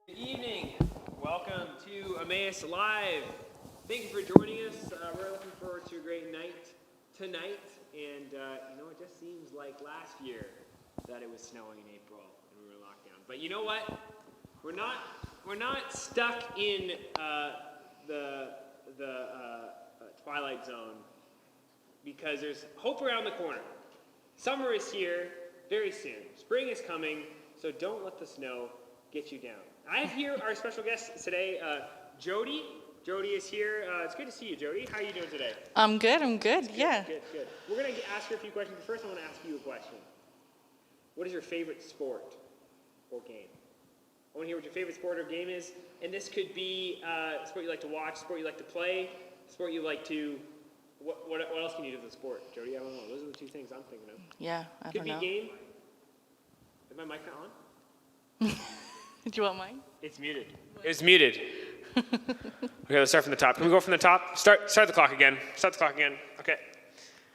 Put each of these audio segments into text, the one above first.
Good evening. Welcome to Emmaus Live. Thank you for joining us. We're looking forward to a great night tonight. And it just seems like last year that it was snowing in April and we were in lockdown. But you know what? We're not stuck in the twilight zone because there's hope around the corner. Summer is here very soon. Spring is coming, so don't let the snow get you down. I have here our special guest today, Jody. Jody is here. It's good to see you, Jody. How are you doing today? I'm good. Yeah. Good. We're going to ask you a few questions, but first I want to ask you a question. What is your favorite sport or game? I want to hear what your favorite sport or game is, and this could be a sport you like to watch, sport you like to play, sport you like to... What else can you do with the sport, Jody? I don't know. Those are the two things I'm thinking of. Yeah, I don't know. Could be game. Is my mic not on? Do you want mine? It's muted. It's muted. Okay, let's start from the top. Can we go from the top? Start the clock again. Start the clock again. Okay.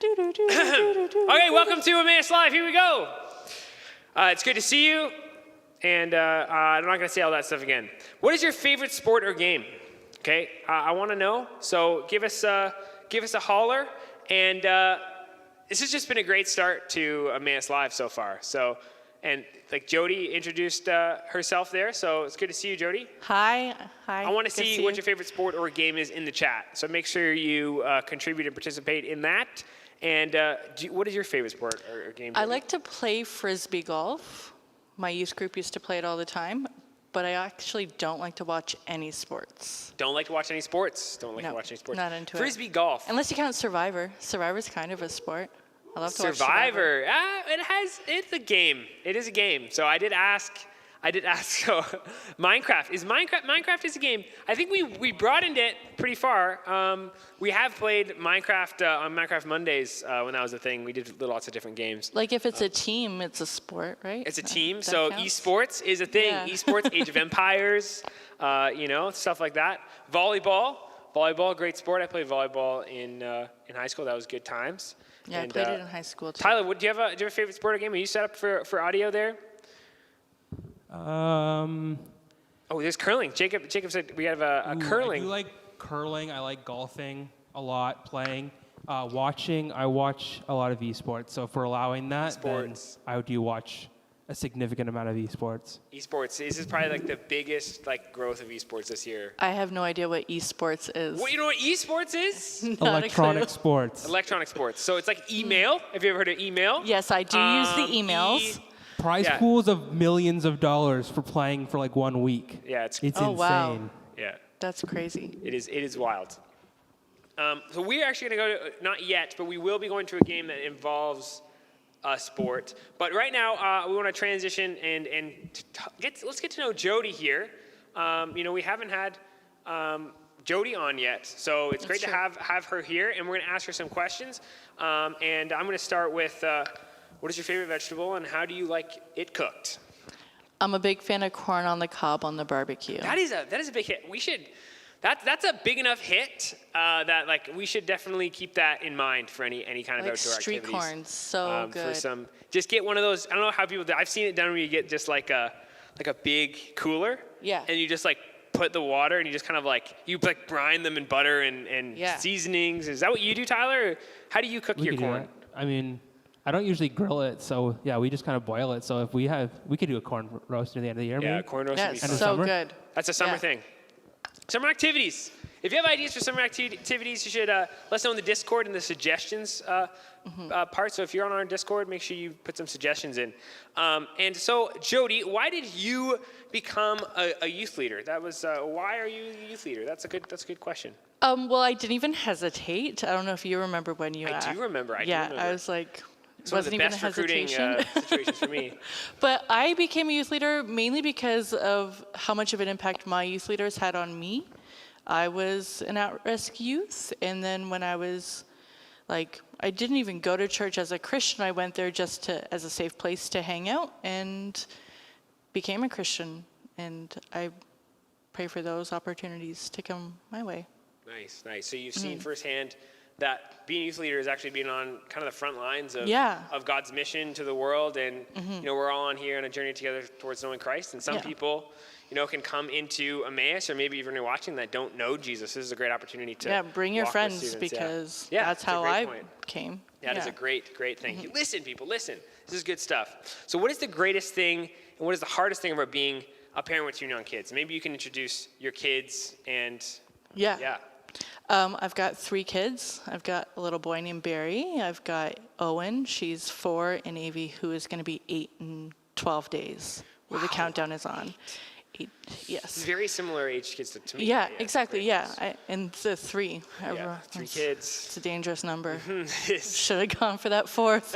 Okay, welcome to Emmaus Live. Here we go. It's good to see you. And I'm not going to say all that stuff again. What is your favorite sport or game? Okay, I want to know. So give us a holler. And this has just been a great start to Emmaus Live so far. So. And like Jody introduced herself there, so it's good to see you, Jody. Hi. I want to see what your favorite sport or game is in the chat. So make sure you contribute and participate in that. And what is your favorite sport or game? I like to play Frisbee golf. My youth group used to play it all the time, but I actually don't like to watch any sports. Don't like to watch any sports? Not into it. Frisbee golf. Unless you count Survivor. Survivor's kind of a sport. I love to watch Survivor. It's a game. It is a game. So I did ask. So Minecraft is a game. I think we broadened it pretty far. We have played Minecraft on Minecraft Mondays when that was a thing. We did lots of different games. Like if it's a team, it's a sport, right? It's a team. So esports is a thing. Yeah. Esports, Age of Empires, stuff like that. Volleyball, great sport. I played volleyball in high school. That was good times. Yeah, I played it in high school too. Tyler, do you have a favorite sport or game? Are you set up for audio there? Oh, there's curling. Jacob said we have a curling. I do like curling. I like golfing a lot, playing. Watching, I watch a lot of esports. So if we're allowing that, then I do watch a significant amount of esports. Esports. This is probably like the biggest growth of esports this year. I have no idea what esports is. Well, you know what esports is? Electronic sports. Electronic sports. So it's like email. Have you ever heard of email? Yes, I do use the emails. Prize pools of millions of dollars for playing for 1 week. Yeah, it's insane. Wow. Yeah. That's crazy. It is wild. So we're actually going to go to, not yet, but we will be going to a game that involves sport. But right now, we want to transition and let's get to know Jody here. We haven't had Jody on yet, so it's great to have her here, and we're going to ask her some questions. And I'm going to start with, what is your favorite vegetable, and how do you like it cooked? I'm a big fan of corn on the cob on the barbecue. That is a big hit. We should. That's a big enough hit that we should definitely keep that in mind for any kind of outdoor street activities. Corn, so good. Just get one of those. I don't know how people do. I've seen it done where you get just like a big cooler. Yeah. And you just put the water and you just kind of you brine them in butter and seasonings. Is that what you do, Tyler? Or how do you cook your corn? I mean, I don't usually grill it, so yeah, we just kind of boil it. So if we could do a corn roast near the end of the year. Yeah, corn roast would be fun. So good. That's a summer thing. Summer activities. If you have ideas for summer activities, you should let us know in the Discord in the suggestions part. So if you're on our Discord, make sure you put some suggestions in. And so, Jody, why did you become a youth leader? That was why are you a youth leader? That's a good question. Well, I didn't even hesitate. I don't know if you remember when you. I do remember. I was like. It's one of the best recruiting situations for me. But I became a youth leader mainly because of how much of an impact my youth leaders had on me. I was an at-risk youth, and then when I was I didn't even go to church as a Christian. I went there just as a safe place to hang out, and became a Christian. And I pray for those opportunities to come my way. Nice. So you've seen firsthand that being a youth leader is actually being on kind of the front lines of Yeah. of God's mission to the world, and we're all on here on a journey together towards knowing Christ. And some Yeah. people, can come into Emmaus, or maybe even you're watching that don't know Jesus. This is a great opportunity to bring your walk with friends students. because Yeah, that's it's a how great I point. came. That is a great thing. Listen, people, listen. This is good stuff. So what is the greatest thing and what is the hardest thing about being a parent with 2 young kids? Maybe you can introduce your kids and Yeah. I've got 3 kids. I've got a little boy named Barry. I've got Owen. She's 4, and Avie, who is going to be 8 in 12 days. Well, the countdown is on. 8, yes. Very similar age kids to me. Yeah, exactly. great. Yeah, and the 3. Yeah, 3 kids. It's a dangerous number. Yes. Should have gone for that 4th.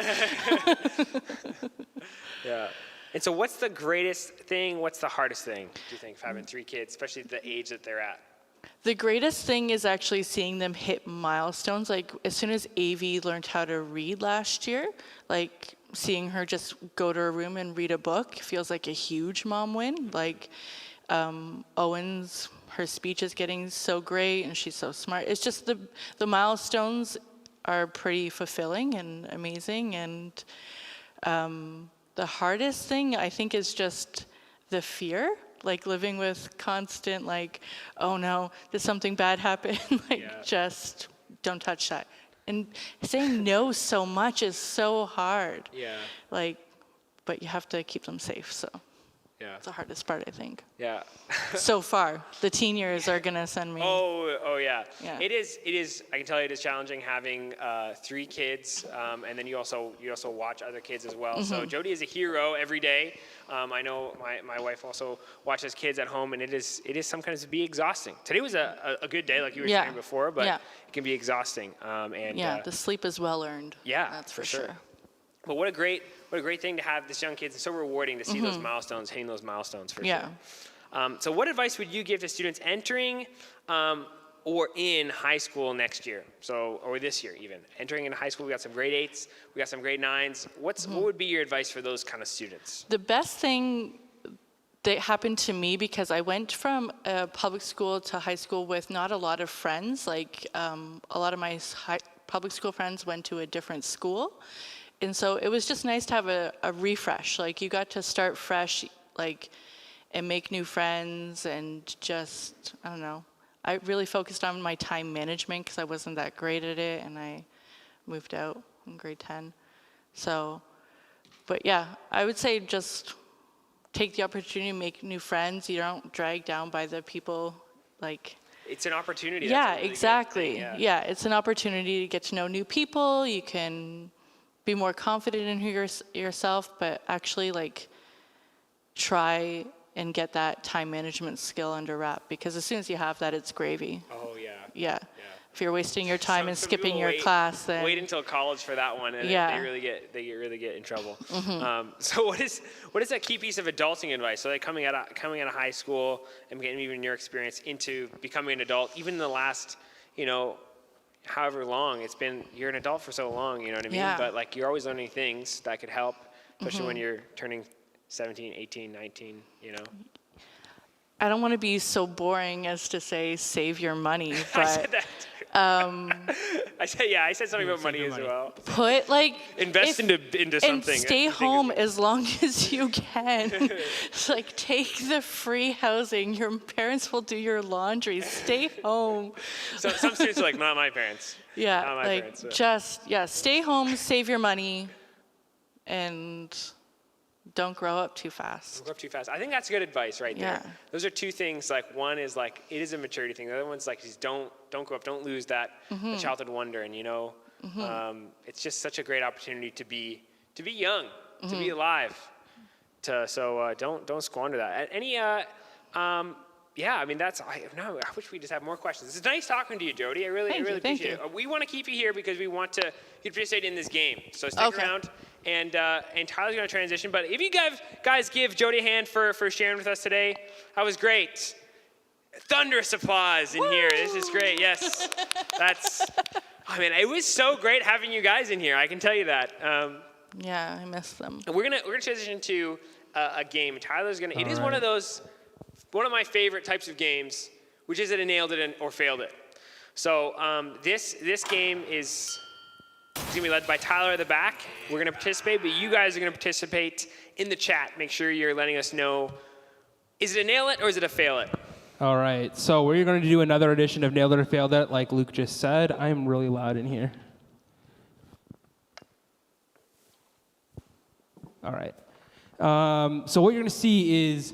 Yeah. And so what's the greatest thing, what's the hardest thing, do you think, for having 3 kids, especially at the age that they're at? The greatest thing is actually seeing them hit milestones. Like as soon as Avie learned how to read last year, like seeing her just go to her room and read a book feels like a huge mom win. Like her speech is getting so great and she's so smart. It's just the milestones are pretty fulfilling and amazing. And the hardest thing I think is just the fear. Like living with constant, like, oh no, did something bad happen? Just don't touch that. And saying no so much is so hard. Yeah. But you have to keep them safe. So Yeah. it's the hardest part, I think. Yeah. So far, the teen years are gonna send me. Oh yeah. Yeah. It is. I can tell you it is challenging having 3 kids, and then you also watch other kids as well. So Jody is a hero every day. I know my wife also watches kids at home, and it is sometimes be exhausting. Today was a good day, like you were saying before, but it can be exhausting. The sleep is well earned. Yeah, that's for sure. But what a great thing to have this young kids. It's so rewarding to see those milestones, hitting those milestones for sure. So what advice would you give to students entering or in high school next year? Or this year even. Entering into high school, we got some grade 8s, we got some grade 9s. What would be your advice for those kind of students? The best thing that happened to me, because I went from public school to high school with not a lot of friends. Like a lot of my public school friends went to a different school. And so it was just nice to have a refresh. Like you got to start fresh, and make new friends, and just, I don't know. I really focused on my time management because I wasn't that great at it, and I moved out in grade 10. So, but yeah, I would say just take the opportunity to make new friends. You don't drag down by the people, It's an opportunity. Yeah, That's a really exactly. good thing, Yeah, it's an opportunity to get to know new people. You can be more confident in yourself, but actually try and get that time management skill under wrap, because as soon as you have that, it's gravy. Oh yeah. Yeah. If you're wasting your time and Some skipping people your class, then wait until college for that one, and Yeah. they really get in trouble. So what is that key piece of adulting advice? So coming out of high school and getting even your experience into becoming an adult, even in the last, however long it's been, you're an adult for so long, you know what I mean? Yeah. But you're always learning things that could help, especially when you're turning 17, 18, 19, I don't want to be so boring as to say save your money, I said but that. I said something about money as well. put Invest into and something. stay I think home as long as you can. It's take the free housing. Your parents will do your laundry. Stay home. So some students are not my parents. Yeah, Not my parents, so. stay home, save your money, and don't grow up too fast. Don't grow up too fast. I think that's good advice right there. Yeah. Those are 2 things. One is it is a maturity thing. The other one's just don't grow up. Don't lose that childhood wonder. And it's just such a great opportunity to be young, to be alive. So don't squander that. Any that's. I wish we just have more questions. It's nice talking to you, Jody. I really appreciate it. We want to keep you here because we want to participate in this game. So stick around. And Tyler's going to transition. But if you guys give Jody a hand for sharing with us today, that was great. Thunderous applause in here. This is great. Yes, it was so great having you guys in here. I can tell you that. Yeah, I miss them. We're gonna transition to a game. Tyler's gonna. It is one of my favorite types of games, which is a nailed it or failed it. So this game is going to be led by Tyler at the back. We're going to participate, but you guys are going to participate in the chat. Make sure you're letting us know, is it a nail it or is it a fail it? All right, so we're going to do another edition of Nailed It or Failed It, like Luke just said. I'm really loud in here. All right. So what you're going to see is,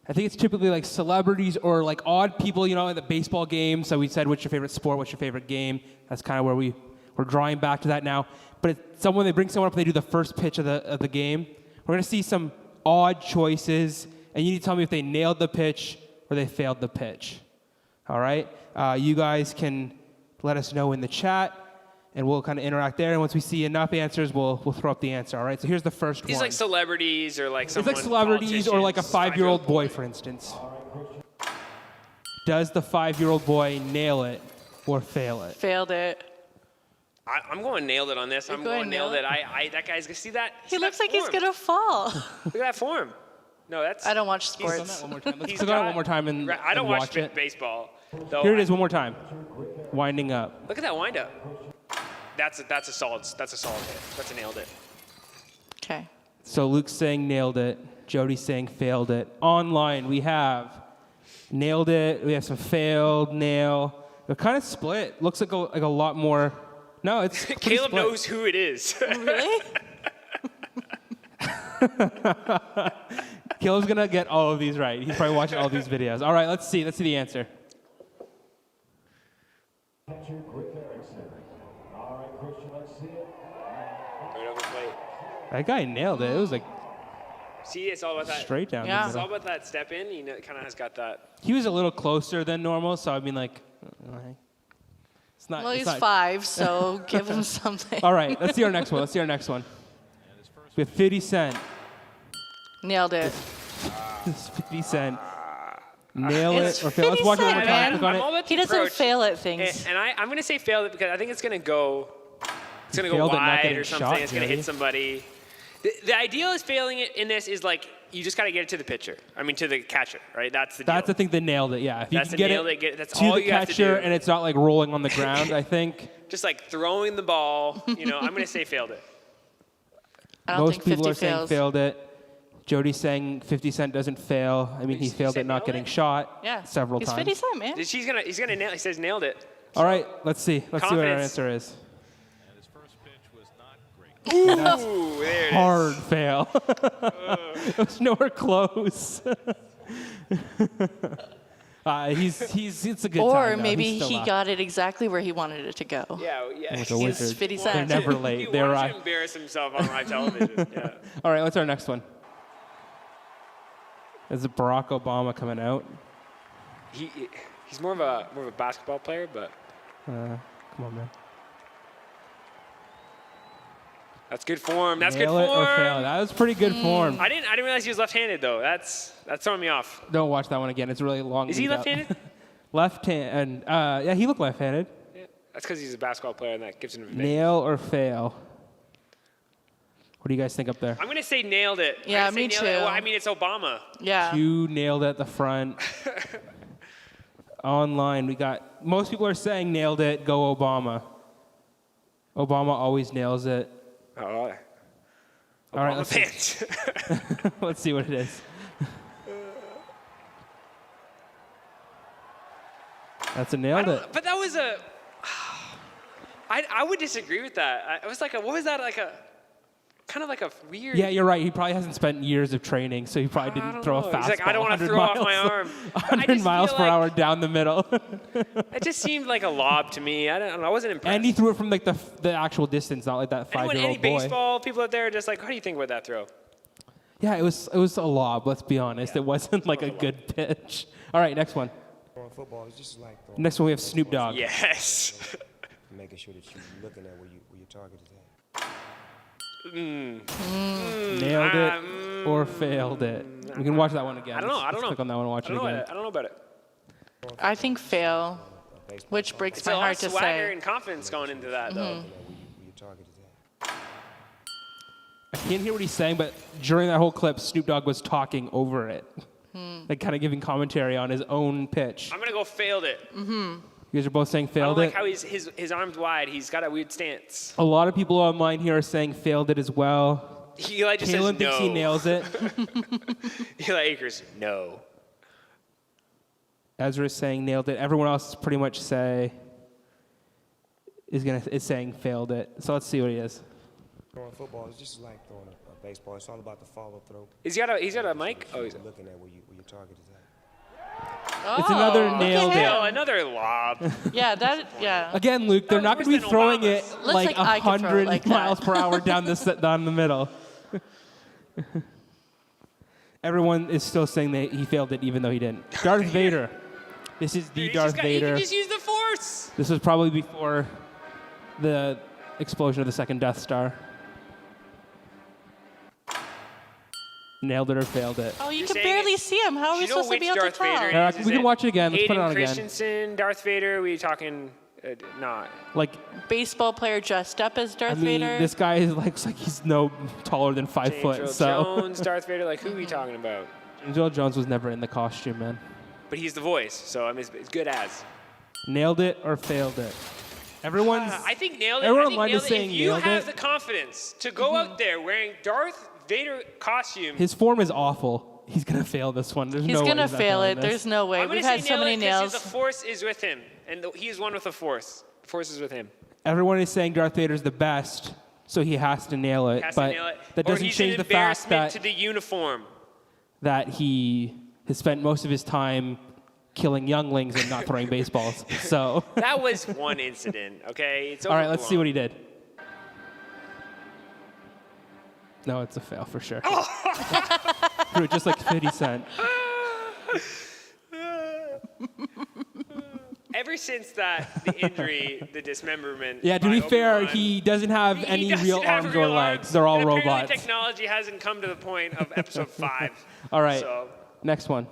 I think it's typically like celebrities or like odd people, you know, in the baseball game. So we said, what's your favorite sport? What's your favorite game? That's kind of where we're drawing back to that now. But it's they bring someone up and they do the first pitch of the game. We're going to see some odd choices, and you need to tell me if they nailed the pitch or they failed the pitch. All right? You guys can let us know in the chat, and we'll kind of interact there. And once we see enough answers, we'll throw up the answer. All right? So here's the first one. These like celebrities or like someone. It's like celebrities or like a 5-year-old boy, for instance. Does the 5-year-old boy nail it or fail it? Failed it. I'm going nailed it on this. I'm going nailed it. That guy's gonna see that. He looks like he's gonna fall. Look at that form. No, that's. I don't watch Let's run that sports. one more time. Let's He's click on it got- one more time and I don't and watch it. baseball. Though Here it is one more time. Winding up. Look at that windup. That's a solid hit. That's a nailed it. Okay. So Luke's saying nailed it. Jody's saying failed it. Online, we have nailed it. We have some failed, nail. They're kind of split. Looks like a lot more. No, it's pretty Caleb split. knows who it is. Really? Caleb's gonna get all of these right. He's probably watching all these videos. All right, let's see the answer. Right over the plate. That guy nailed it. It was like See, it's all about that. straight down Yeah. the It's all middle. about that step in. You know, it kind of has got that. He was a little closer than normal, so I mean, like, it's not. Well, it's he's not- 5, so give him something. All right, let's see our next one. We have 50 Cent. Nailed it. It's 50 Cent. Nail It's it or fail. Let's watch it one more 50 time. Cent, Click on I'm all it. about He the doesn't approach. fail at things. And I'm going to say failed it because I think it's going to go. It's going to go Failed at not wide getting or something. shot, It's going to Jody. hit somebody. The ideal is failing it in this is like you just got to get it to the pitcher. I mean to the catcher, right? That's the deal. That's the thing that nailed it. Yeah, if you That's can the get nail it that that's to all the you have to catcher do. and it's not like rolling on the ground, I think Just like throwing the ball. You know, I'm going to say failed it. I don't most think people 50 are saying fails. failed it. Jody's saying 50 Cent doesn't fail. I mean, he He failed said at not nailed getting it? shot Yeah. several He's times. 50 Cent, man. He's gonna nail. He says nailed it. All right, let's see. Let's see what our Confidence. answer is. And his first pitch was not great. Ooh, there it is. Hard fail. It was nowhere close. It's a good time. Or though. maybe He's still he up. got it exactly where he wanted it to go. Yeah, yeah. Like a He's wizard. 50 They're Cent. never He late. They wanted arrive. to embarrass himself on live television. Yeah. All right, what's our next one? Is it Barack Obama coming out? He's more of a basketball player, but Come on, man. that's good form. That's Nail good it or fail. form. That was pretty good form. I didn't realize he was left-handed though. That's throwing me off. Don't watch that one again. It's really long. Is he lead up. left-handed? Left-hand. Yeah, he looked left-handed. Yeah. That's because he's a basketball player, and that gives him an advantage. Nail or fail? What do you guys think up there? I'm gonna say nailed it. I'm Yeah, gonna say me nailed too. it. Well, I mean, it's Obama. Yeah. You nailed it at the front. Online, we got most people are saying nailed it. Go Obama. Obama always nails it. Oh, All right, Obama let's see. fans. Let's see what it is. That's a nailed it. But that was a. I would disagree with that. It was like a. What was that like a? Kind of like a weird. Yeah, you're right. He probably hasn't spent years of training, so he probably I didn't don't throw know. a fastball. He's like, I don't want to 100 throw off miles- my arm. But I 100 just miles feel per like hour down the middle. It just seemed like a lob to me. I don't know. I wasn't impressed. And he threw it from like the actual distance, not like that Anyone, any 5-year-old boy. baseball people out there are just like, how do you think about that throw? Yeah, it was a lob. Let's be honest. It wasn't like a good pitch. All right, next one. Throwing football is just like throwing Next one we have Snoop Dogg. Yes. making sure that you're looking at where your target is at. Nailed it or failed it. We can watch that one again. I don't know. Let's click on that one and watch I it don't know again. about it. I don't know about it. I think fail, which breaks It's my a lot heart of to swagger say. and confidence going into that, though. Where your target is at. I can't hear what he's saying, but during that whole clip, Snoop Dogg was talking over it. Like kind of giving commentary on his own pitch. I'm gonna go failed it. You're You guys are both saying I failed don't it. like how his arms wide. He's got a weird stance. A lot of people online here are saying failed it as well. Eli just says Kalen thinks he no. nails it. Eli Akers, no. Ezra is saying nailed it. Everyone else pretty much say is saying failed it. So let's see what he is. Throwing football is just like throwing a baseball. It's all about the follow through. He's got a mic. Oh, he's Looking at where your target is at. It's another look nailed at it. him. oh, another lob. Yeah. Again, Luke, they're Oh, not worse going to be than throwing Obama's. it Looks like like I could throw it 100 like that. miles per hour down the middle. Everyone is still saying that he failed it, even though he didn't. Darth Vader. This is the Dude, Darth he Vader. can just use the Force. This was probably before the explosion of the second Death Star. Nailed it or failed it. Oh, you You're can saying barely it- see him. How are we You know supposed to be which able to Darth Vader tell? it Yeah, is? Is we can it watch it again. Let's put it Hayden on again. Christensen, Darth Vader. We talking not? Like, Baseball player dressed up as Darth I mean, Vader. this guy looks like he's no taller than 5 James foot. Earl So Jones, Darth Vader. Like who are we talking about? James Earl Jones was never in the costume, man. But he's the voice, so I mean, it's good as. Nailed it or failed it. Everyone's. I think nailed it. Everyone I think online is nailed it. saying If you nailed have it. the confidence to go out there wearing Darth Vader costume, His form is awful. He's gonna fail this one. There's He's no way gonna not fail failing it. this. There's no way. I'm gonna We've say had so nail many it 'cause nails. the Force is with him, and he is one with the Force. The Force is with him. Everyone is saying Darth Vader's the best, so he has to nail it. Has but to nail it. that Or doesn't he's change an the fact embarrassment that to the uniform. that he has spent most of his time killing younglings and not throwing baseballs. So, That was one incident, okay? It's all right, let's see what overblown. he did. No, it's a fail for sure. Threw it just like 50 Cent. Ever since the injury, the dismemberment. Yeah, to by be fair, Obi-Wan, he doesn't have he any doesn't real have arms real or legs. They're all and apparently robots. Technology hasn't come to the point of episode 5. All right, So, next one.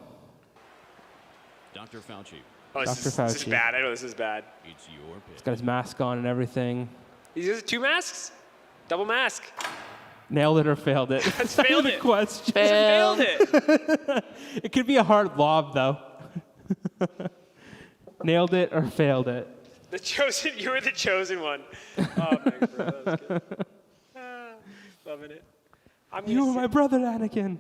Dr. Fauci, oh, Dr. this is Fauci. bad. I know this is bad. it's your pick. Got his mask on and everything. These are 2 masks? Double mask. Nailed it or failed it? That's failed the it. question. Failed Failed. it. It could be a hard lob, though. Nailed it or failed it? You were the chosen one. Oh, man, bro, that was good. Loving it. I'm You were gonna my brother, Anakin.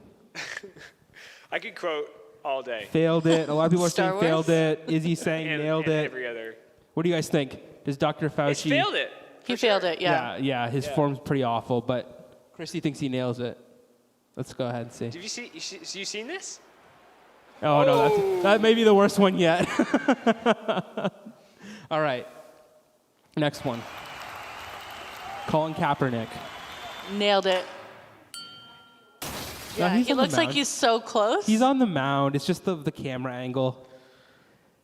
I could quote all day. Failed it. A lot of people are Star saying failed Wars? it. Izzy saying nailed and it. every other. What do you guys think? Does Dr. Fauci? It's failed it. He failed it. Yeah. Yeah, his Yeah. form's pretty awful, but Christy thinks he nails it. Let's go ahead and see. Did you seen this? Oh, no, that may be the worst one yet. All right. Next one. Colin Kaepernick. Nailed it. No, Yeah, he's he on the looks like mound. he's so close. He's on the mound. It's just the camera angle.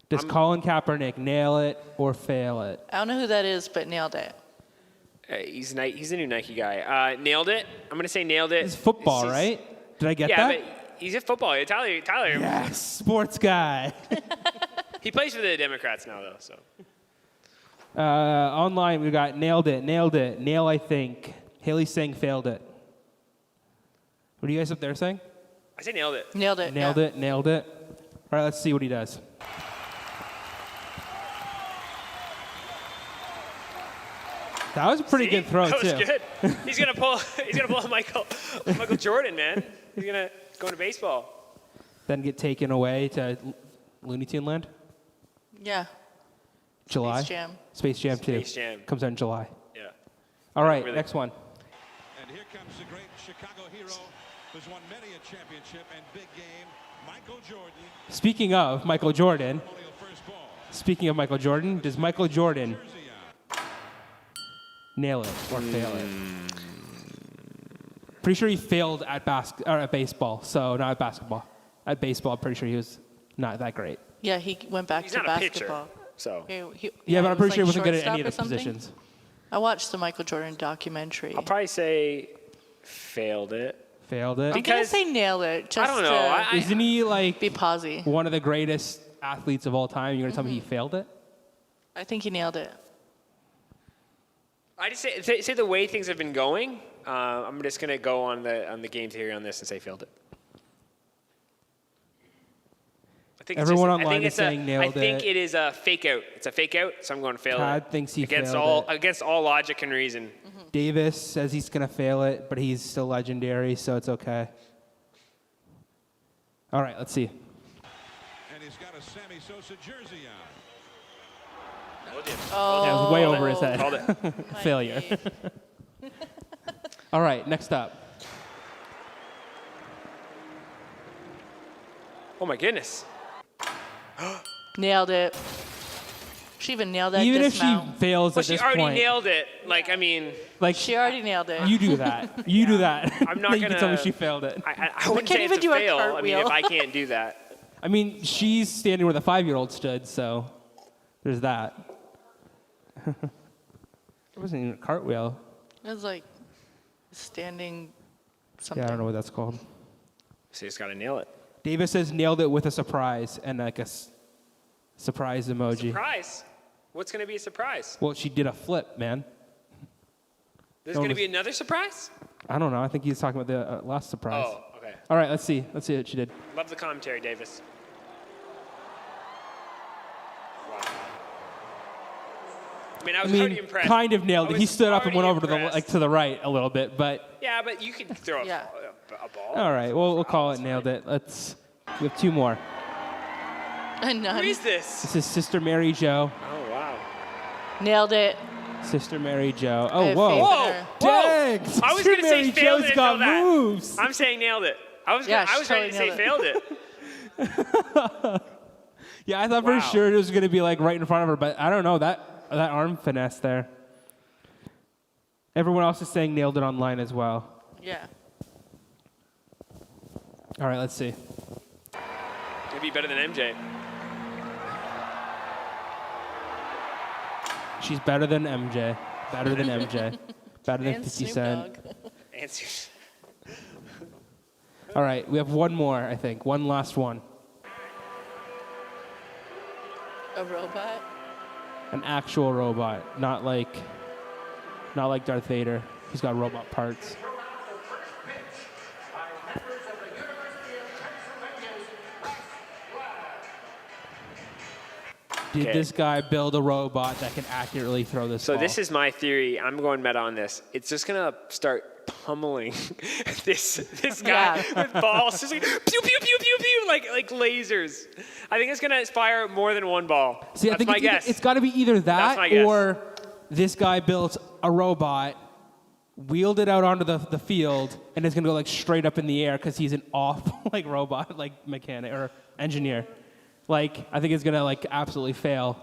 Does Colin Kaepernick nail it or fail it? I don't know who that is, but nailed it. He's a new Nike guy. Nailed it. I'm gonna say nailed it. It's football, He's- right? Did I get Yeah, that? but he's a football. Tyler. Yes, sports guy. He plays for the Democrats now, though. So Online, we got nailed it, nail, I think. Haley's saying failed it. What are you guys up there saying? I say nailed it. Nailed it. Nailed yeah. it, nailed it. All right, let's see what he does. That was a pretty See? good throw, That was too. good. He's gonna pull a Michael Jordan, man. He's gonna go into baseball. Then get taken away to Looney Tune Land? Yeah. July? Jam. Space Jam 2. Space Jam. Comes out in July. Yeah. All right, really- next one. And here comes the great Chicago hero who's won many a championship and big game, Michael Jordan. Speaking of Michael Jordan, Only a first ball. does Michael Jordan Jersey on. nail it or fail it? Pretty sure he failed at baseball, so not at basketball. At baseball, I'm pretty sure he was not that great. Yeah, he went back He's to not a pitcher, basketball. so Yeah, but I'm pretty sure he was wasn't like good at any of the shortstop or something. positions. I watched the Michael Jordan documentary. I'll probably say failed it. Failed it. I'm gonna because- say nailed it. Just I don't know. To Isn't he like be posy. one of the greatest athletes of all time? You're gonna tell me he failed it? I think he nailed it. I just say the way things have been going. I'm just gonna go on the game theory on this and say failed it. think Everyone I online think is saying nailed I think it. it is a fake out. It's a fake out, so I'm going to fail Todd it. thinks he against failed it. against all logic and reason. Davis says he's going to fail it, but he's still legendary, so it's okay. All right, let's see. And he's got a Sammy Sosa jersey on. Told you. That was way over his head. Called it. Failure. All right, next up. Oh my goodness. Nailed it. She even nailed that Even if she dismount. fails Well, at she this already point, nailed it. Like, I mean, like She already nailed it. you do that. You do that. I'm not Then you can tell me gonna- she failed it. I wouldn't can't say even it's a do a fail. I mean, cartwheel. if I can't do that. I mean, she's standing where the 5-year-old stood, so there's that. It wasn't even a cartwheel. It was like standing something. Yeah, I don't know what that's called. So you just got to nail it. Davis says nailed it with a surprise and like a surprise emoji. Surprise. What's going to be a surprise? Well, she did a flip, man. There's No, going to it be another surprise? I don't know. I think he's talking about the last surprise. Oh, okay. All right, let's see. Let's see what she did. Love the commentary, Davis. Wow. I mean, I was already impressed. kind of nailed I it. He was stood up and went already over to the impressed. to the right a little bit, but Yeah, but you can throw Yeah. a ball. all right. We'll call it nailed it. We have 2 more. And none. Who is this? This is Sister Mary Jo. Oh, wow. Nailed it. Sister Mary Jo. I Oh, have whoa. faith in Whoa! her. Whoa! Dang! I was Sister going to say Mary failed Jo's it got until that. moves. I'm saying nailed it. I was Yeah, I was she ready to say totally failed it. Yeah, I thought Wow. for sure it was going to be like right in front of her, but I don't know. That arm finesse there. Everyone else is saying nailed it online as well. Yeah. All right, let's see. It'd be better than MJ. She's better than MJ. Better than MJ. Better than And 50 Snoop Cent. Dogg. Answers. All right, we have one more, I think. One last one. A robot. An actual robot, not like Darth Vader. He's got robot parts. Did Okay. this guy build a robot that can accurately throw this So ball? this is my theory. I'm going meta on this. It's just gonna start pummeling this guy with balls, just like pew pew pew pew pew, like lasers. I think it's gonna fire more than one ball. See, I That's think my guess. it's got to be either That's my that guess. or this guy built a robot, wheeled it out onto the field, and it's going to go like straight up in the air because he's an off like robot, like mechanic or engineer. Like, I think it's going to like absolutely fail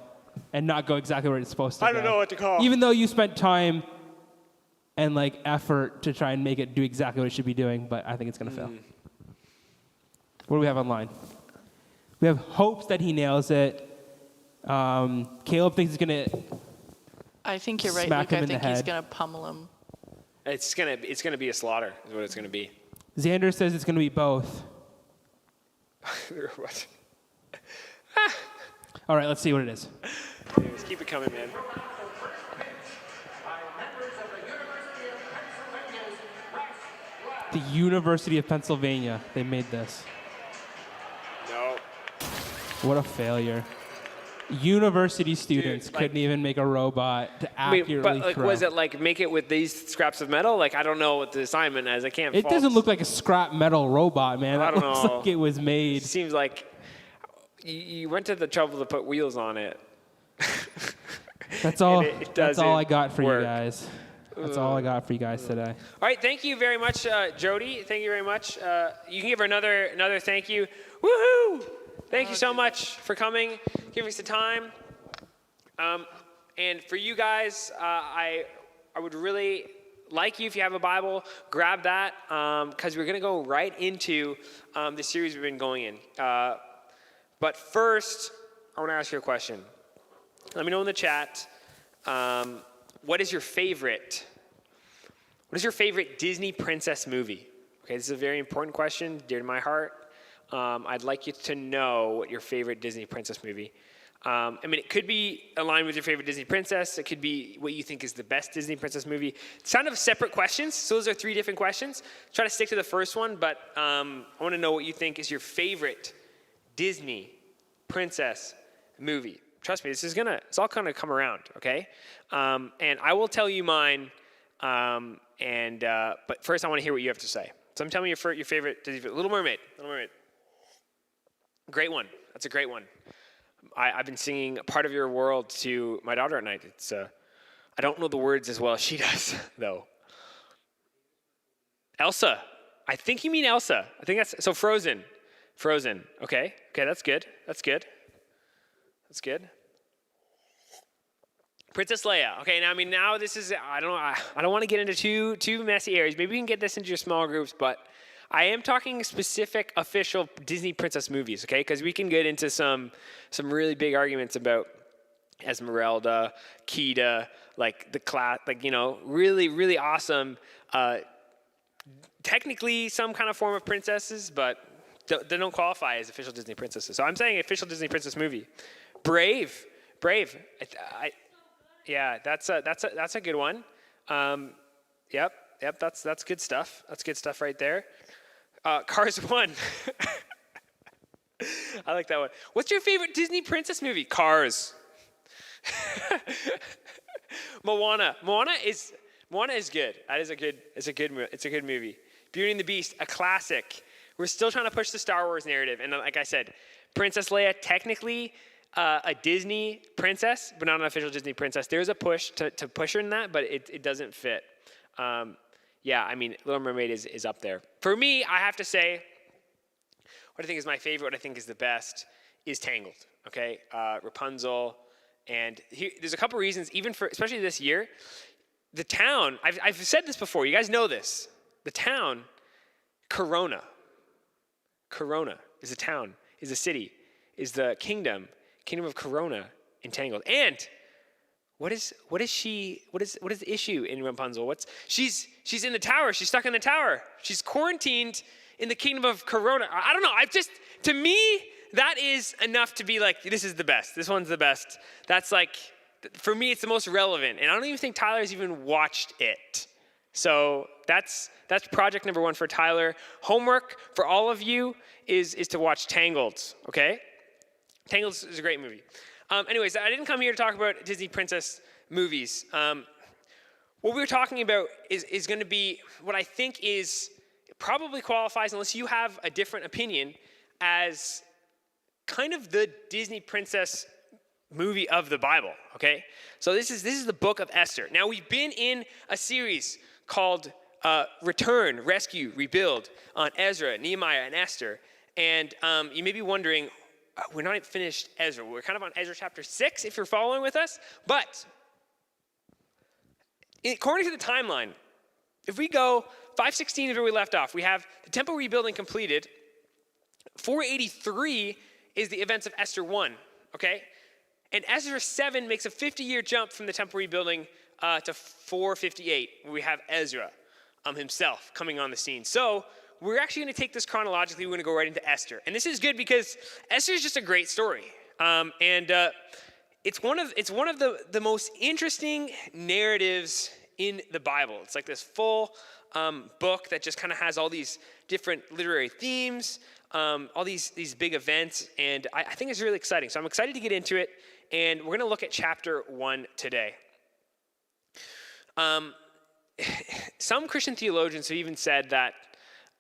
and not go exactly where it's supposed to go. I don't know what to call. Even though you spent time and like effort to try and make it do exactly what it should be doing, but I think it's going to fail. What do we have online? We have hopes that he nails it. Caleb thinks he's going to I think you're right, Smack Luke. him I in the think he's head. going to pummel him. It's gonna be a slaughter. Is what it's gonna be. Xander says it's going to be both. What? All right, let's see what it is. Anyways, keep it coming, man. The University of Pennsylvania. They made this. No. What a failure. University students like- couldn't even make a robot to I mean, accurately but like, throw. was it like make it with these scraps of metal? Like I don't know what the assignment is. I can't. It fault. doesn't look like a scrap metal robot, man. I That don't looks know. like it was made. It seems like you went to the trouble to put wheels on it. That's all. it That's all doesn't I got for work. you guys. That's all I got for you guys today. All right, thank you very much, Jody. Thank you very much. You can give her another thank you. Woohoo! Thank you so much for coming, giving us the time. And for you guys, I would really like you, if you have a Bible, grab that, because we're going to go right into the series we've been going in. But first, I want to ask you a question. Let me know in the chat, what is your favorite Disney princess movie? Okay, this is a very important question, dear to my heart. I'd like you to know what your favorite Disney princess movie. I mean, it could be aligned with your favorite Disney princess. It could be what you think is the best Disney princess movie. It's kind of separate questions. So those are 3 different questions. Try to stick to the first one, but I want to know what you think is your favorite Disney princess movie. Trust me, it's all gonna come around, okay? And I will tell you mine, but first I want to hear what you have to say. So tell me your favorite Disney. Little Mermaid. Little Mermaid. Great one. That's a great one. I've been singing Part of Your World to my daughter at night. It's I don't know the words as well as she does, though. Elsa. I think you mean Elsa. I think that's so Frozen. Frozen. Okay. Okay, that's good. That's good. That's good. Princess Leia. Okay, now this is I don't want to get into too messy areas. Maybe we can get this into your small groups, but I am talking specific official Disney princess movies, okay? Because we can get into some really big arguments about Esmeralda, Kida, like the class, like really really awesome. Technically, some kind of form of princesses, but they don't qualify as official Disney princesses. So I'm saying official Disney princess movie. Brave. Yeah, that's a good one. Yep, that's good stuff. That's good stuff right there. Cars 1. I like that one. What's your favorite Disney princess movie? Cars. Moana. Moana is good. It's a good movie. Beauty and the Beast, a classic. We're still trying to push the Star Wars narrative, and like I said, Princess Leia technically a Disney princess, but not an official Disney princess. There's a push to push her in that, but it doesn't fit. Little Mermaid is up there. For me, I have to say, what I think is my favorite, what I think is the best, is Tangled. Okay, Rapunzel, and there's a couple reasons. Especially this year, the town. I've said this before. You guys know this. The town, Corona is a town, is a city, is the kingdom of Corona entangled. And what is the issue in Rapunzel? She's in the tower. She's stuck in the tower. She's quarantined in the kingdom of Corona. I don't know. To me, that is enough to be like, this is the best. This one's the best. That's like, for me, it's the most relevant. And I don't even think Tyler's even watched it. So that's project number 1 for Tyler. Homework for all of you is to watch Tangled, okay? Tangled is a great movie. Anyways, I didn't come here to talk about Disney princess movies. What we're talking about is going to be what I think is probably qualifies, unless you have a different opinion, as kind of the Disney princess movie of the Bible, okay? So this is the book of Esther. Now, we've been in a series called Return, Rescue, Rebuild on Ezra, Nehemiah, and Esther. And you may be wondering, we're not finished Ezra. We're kind of on Ezra chapter 6, if you're following with us. But according to the timeline, if we go 516 is where we left off. We have the temple rebuilding completed. 483 is the events of Esther 1, okay? And Ezra 7 makes a 50-year jump from the temple rebuilding to 458, where we have Ezra himself coming on the scene. So we're actually going to take this chronologically. We're going to go right into Esther. And this is good because Esther is just a great story. It's one of the most interesting narratives in the Bible. It's like this full book that just kind of has all these different literary themes, all these big events, and I think it's really exciting. So I'm excited to get into it, and we're going to look at chapter 1 today. Some Christian theologians have even said that,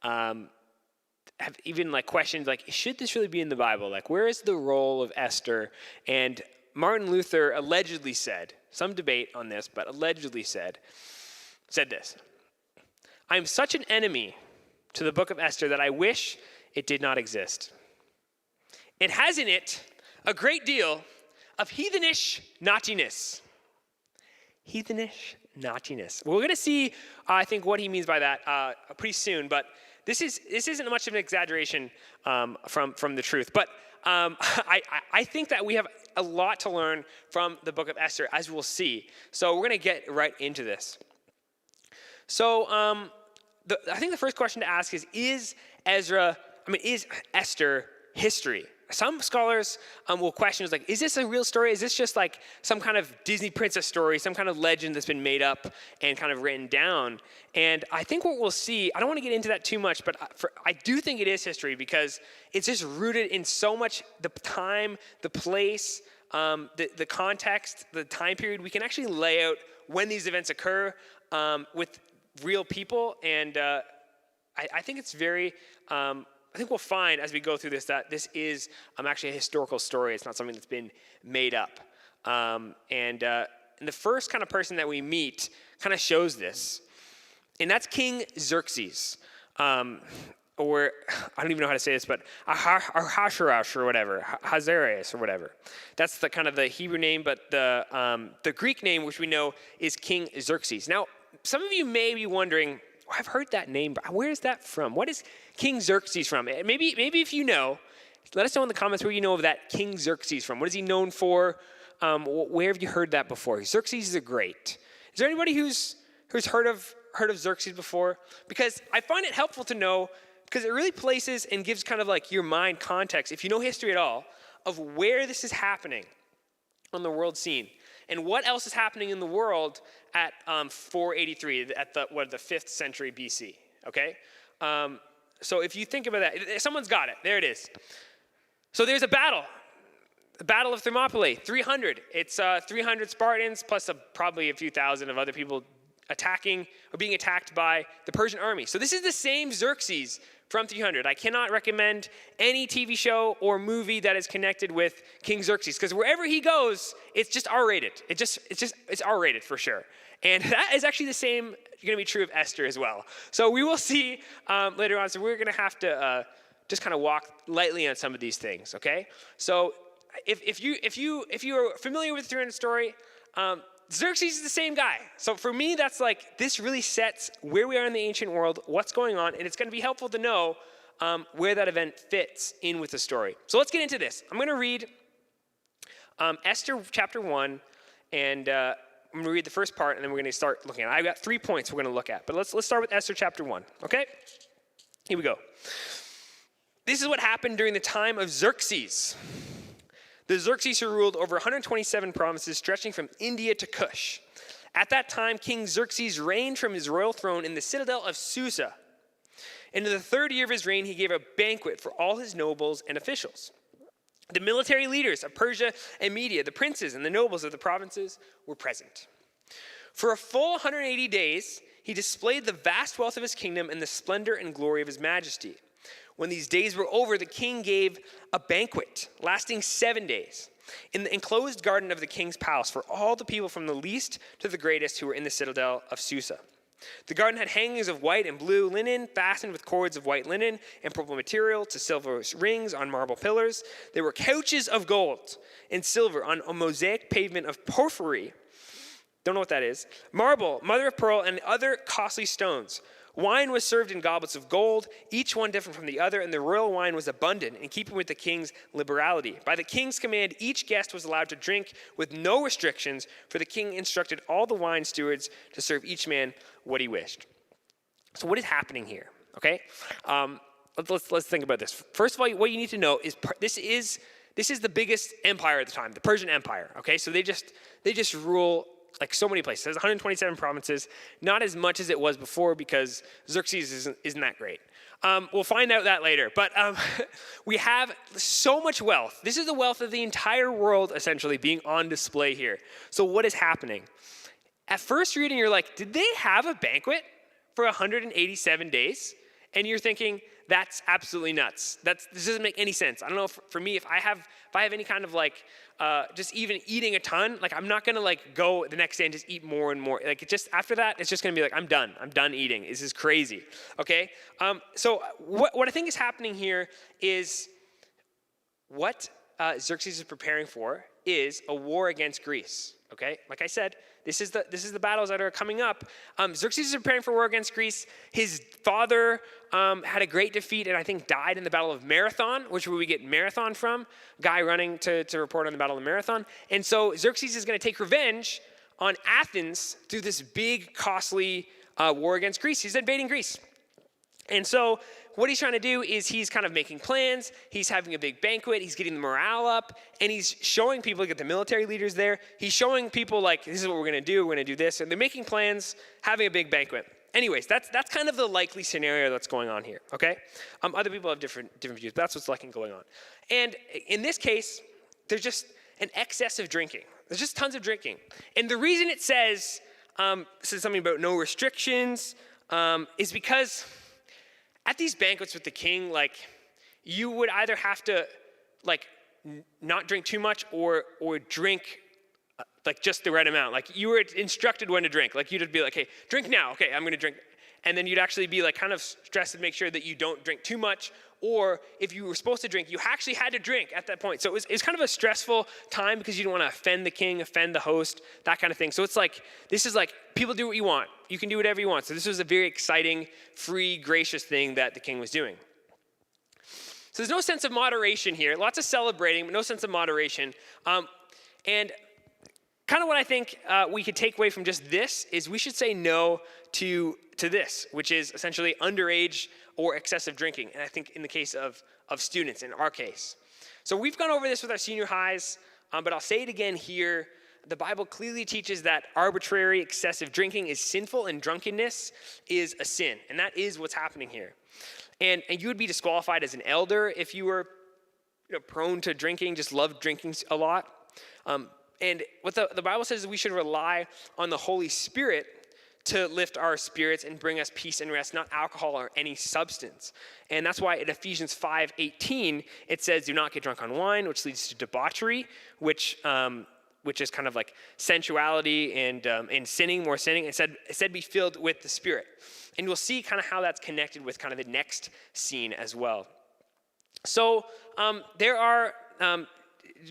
have even like questioned, like, should this really be in the Bible? Like, where is the role of Esther? And Martin Luther allegedly said, some debate on this, but allegedly said this: I am such an enemy to the book of Esther that I wish it did not exist. It has in it a great deal of heathenish naughtiness. Heathenish naughtiness. Well, we're going to see, I think, what he means by that pretty soon, but this isn't much of an exaggeration from the truth. But I think that we have a lot to learn from the book of Esther, as we'll see. So we're going to get right into this. So I think the first question to ask is Esther history? Some scholars will question, like, is this a real story? Is this just like some kind of Disney princess story, some kind of legend that's been made up and kind of written down? And I think what we'll see, I don't want to get into that too much, but I do think it is history because it's just rooted in so much the time, the place, the context, the time period. We can actually lay out when these events occur with real people. And I think it's very... I think we'll find as we go through this that this is actually a historical story. It's not something that's been made up. And the first kind of person that we meet kind of shows this. And that's King Xerxes. Or I don't even know how to say this, but Ahasuerus or whatever, Hazareus or whatever. That's the kind of the Hebrew name, but the Greek name, which we know, is King Xerxes. Now, some of you may be wondering, I've heard that name, but where is that from? What is King Xerxes from? Maybe if you know, let us know in the comments where you know of that King Xerxes from. What is he known for? Where have you heard that before? Xerxes is great. Is there anybody who's heard of Xerxes before? Because I find it helpful to know, because it really places and gives kind of like your mind context, if you know history at all, of where this is happening on the world scene. And what else is happening in the world at 483, at the 5th century BC, okay? So if you think about that, someone's got it. There it is. So there's a battle. The Battle of Thermopylae, 300. It's 300 Spartans plus probably a few thousand of other people being attacked by the Persian army. So this is the same Xerxes from 300. I cannot recommend any TV show or movie that is connected with King Xerxes, because wherever he goes, it's just R-rated. It's R-rated for sure. And that is actually the same going to be true of Esther as well. So we will see later on. So we're going to have to just kind of walk lightly on some of these things. Okay. So if you are familiar with the 300 story, Xerxes is the same guy. So for me, that's like, this really sets where we are in the ancient world, what's going on, and it's going to be helpful to know where that event fits in with the story. So let's get into this. I'm going to read Esther chapter 1, and I'm going to read the first part, and then we're going to start looking at it. I've got 3 points we're going to look at, but let's start with Esther chapter 1, okay? Here we go. This is what happened during the time of Xerxes. The Xerxes who ruled over 127 provinces stretching from India to Kush. At that time, King Xerxes reigned from his royal throne in the citadel of Susa. And in the 3rd year of his reign, he gave a banquet for all his nobles and officials. The military leaders of Persia and Media, the princes and the nobles of the provinces were present. For a full 180 days, he displayed the vast wealth of his kingdom and the splendor and glory of his majesty. When these days were over, the king gave a banquet lasting 7 days in the enclosed garden of the king's palace for all the people from the least to the greatest who were in the citadel of Susa. The garden had hangings of white and blue linen fastened with cords of white linen and purple material to silver rings on marble pillars. There were couches of gold and silver on a mosaic pavement of porphyry. Don't know what that is. Marble, mother of pearl, and other costly stones. Wine was served in goblets of gold, each one different from the other, and the royal wine was abundant, in keeping with the king's liberality. By the king's command, each guest was allowed to drink with no restrictions, for the king instructed all the wine stewards to serve each man what he wished. So what is happening here? Okay, let's think about this. First of all, what you need to know is this is the biggest empire at the time, the Persian Empire. Okay, so they just rule like so many places. There's 127 provinces, not as much as it was before because Xerxes isn't that great. We'll find out that later. But we have so much wealth. This is the wealth of the entire world essentially being on display here. So what is happening? At first reading, you're like, did they have a banquet for 187 days? And you're thinking, that's absolutely nuts. This doesn't make any sense. I don't know, for me, if I have any kind of like, just even eating a ton, like I'm not gonna like go the next day and just eat more and more. Like after that, it's just gonna be like, I'm done eating. This is crazy, okay? So what I think is happening here is what Xerxes is preparing for is a war against Greece, okay? Like I said, this is the battles that are coming up. Xerxes is preparing for war against Greece. His father had a great defeat and I think died in the Battle of Marathon, which is where we get Marathon from, guy running to report on the Battle of Marathon. And so Xerxes is going to take revenge on Athens through this big, costly war against Greece. He's invading Greece. And so what he's trying to do is he's kind of making plans. He's having a big banquet. He's getting the morale up. And he's showing people, get the military leaders there. He's showing people, like, this is what we're going to do. We're going to do this. And they're making plans, having a big banquet. Anyways, that's kind of the likely scenario that's going on here, okay? Other people have different views, but that's what's likely going on. And in this case, there's just an excess of drinking. There's just tons of drinking. And the reason it says something about no restrictions is because at these banquets with the king, like, you would either have to, like, not drink too much or drink like just the right amount. Like, you were instructed when to drink. Like, you'd be like, hey, drink now. Okay, I'm going to drink. And then you'd actually be like kind of stressed to make sure that you don't drink too much. Or if you were supposed to drink, you actually had to drink at that point. So it was kind of a stressful time because you didn't want to offend the king, offend the host, that kind of thing. So it's like, this is like, people do what you want. You can do whatever you want. So this was a very exciting, free, gracious thing that the king was doing. So there's no sense of moderation here. Lots of celebrating, but no sense of moderation. And kind of what I think we could take away from just this is we should say no to this, which is essentially underage or excessive drinking. And I think in the case of students, in our case. So we've gone over this with our senior highs, but I'll say it again here. The Bible clearly teaches that arbitrary excessive drinking is sinful and drunkenness is a sin. And that is what's happening here. And you would be disqualified as an elder if you were prone to drinking, just loved drinking a lot. And what the Bible says is we should rely on the Holy Spirit to lift our spirits and bring us peace and rest, not alcohol or any substance. And that's why in Ephesians 5:18, it says, do not get drunk on wine, which leads to debauchery, which is kind of like sensuality and sinning, more sinning. It said be filled with the Spirit. And we'll see kind of how that's connected with kind of the next scene as well. So there are...